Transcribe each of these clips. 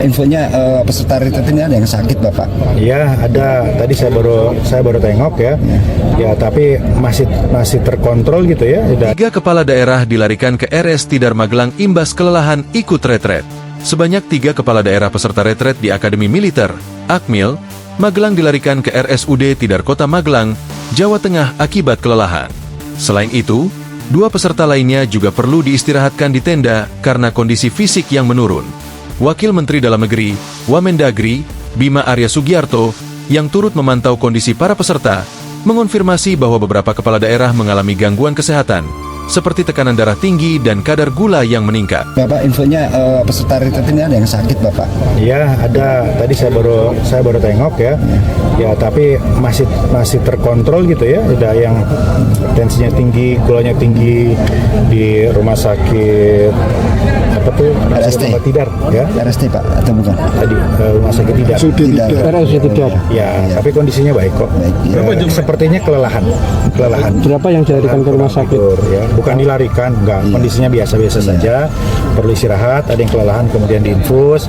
Infonya peserta retret ini ada yang sakit, Bapak? Iya, ada. Tadi saya baru tengok ya. Ya, tapi masih terkontrol gitu ya. Udah. 3 kepala daerah dilarikan ke RS Tidar Magelang imbas kelelahan ikut retret. Sebanyak 3 kepala daerah peserta retret di Akademi Militer, Akmil, Magelang dilarikan ke RSUD Tidar Kota Magelang, Jawa Tengah akibat kelelahan. Selain itu, 2 peserta lainnya juga perlu diistirahatkan di tenda karena kondisi fisik yang menurun. Wakil Menteri Dalam Negeri, Wamendagri, Bima Arya Sugiarto, yang turut memantau kondisi para peserta, mengonfirmasi bahwa beberapa kepala daerah mengalami gangguan kesehatan, seperti tekanan darah tinggi dan kadar gula yang meningkat. Bapak, infonya peserta retret ini ada yang sakit, Bapak? Iya, ada. Tadi saya baru tengok ya. Ya, tapi masih terkontrol gitu ya. Udah yang tensinya tinggi, gulanya tinggi di rumah sakit apa tuh? RST. Rumah Tidar ya. RST, Pak, atau bukan? Tadi rumah sakit Tidar. RSUD Tidar. Ya, tapi kondisinya baik kok. Baik, ya. Sepertinya kelelahan. Berapa yang dilarikan ke rumah sakit? Ya. Bukan dilarikan, enggak. Kondisinya biasa-biasa saja. Perlu istirahat, ada yang kelelahan kemudian diinfus,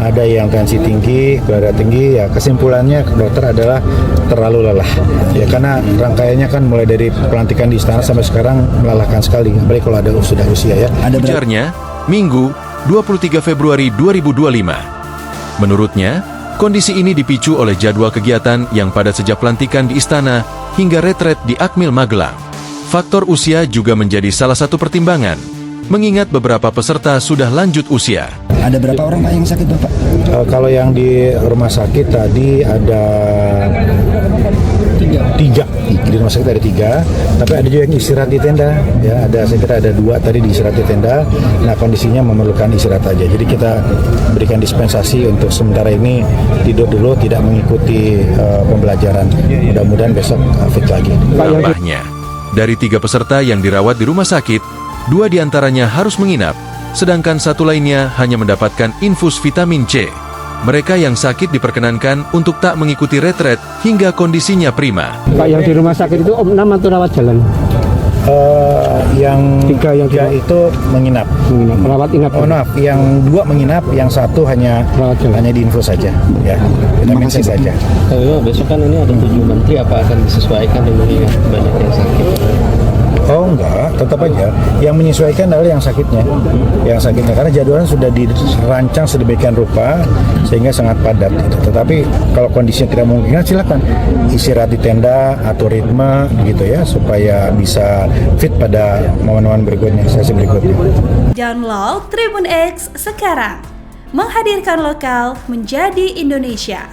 ada yang tensi tinggi, gula darah tinggi. Ya, kesimpulannya dokter adalah terlalu lelah. Ya, karena rangkaiannya kan mulai dari pelantikan di istana sampai sekarang melelahkan sekali. Apalagi kalau ada sudah usia ya. Ujarnya, Minggu, 23 Februari 2025. Menurutnya, kondisi ini dipicu oleh jadwal kegiatan yang padat sejak pelantikan di istana hingga retret di Akmil Magelang. Faktor usia juga menjadi salah satu pertimbangan, mengingat beberapa peserta sudah lanjut usia. Ada berapa orang, Pak, yang sakit, Bapak? Kalau yang di rumah sakit tadi ada 3. Di rumah sakit ada 3, tapi ada juga yang istirahat di tenda. Ya, saya kira ada 2 tadi di istirahat di tenda. Nah, kondisinya memerlukan istirahat aja. Jadi kita berikan dispensasi untuk sementara ini tidur dulu, tidak mengikuti pembelajaran. Mudah-mudahan besok fit lagi. Tambahnya, dari 3 peserta yang dirawat di rumah sakit, 2 diantaranya harus menginap, sedangkan 1 lainnya hanya mendapatkan infus vitamin C. Mereka yang sakit diperkenankan untuk tak mengikuti retret hingga kondisinya prima. Pak, yang di rumah sakit itu opnam atau rawat jalan? Yang 3 yang 3 itu menginap. Rawat inap. Oh, maaf, yang 2 menginap, yang 1 hanya diinfus saja, ya, vitamin C saja. Besok kan ini ada 7 menteri, apa akan disesuaikan dengan yang banyak yang sakit? Oh enggak, tetap aja. Yang menyesuaikan adalah yang sakitnya. Karena jadwalnya sudah dirancang sedemikian rupa sehingga sangat padat gitu. Tetapi kalau kondisinya tidak memungkinkan, silakan istirahat di tenda, atur ritme gitu ya, supaya bisa fit pada momen-momen berikutnya, sesi berikutnya. Download Tribun X sekarang, menghadirkan lokal menjadi Indonesia.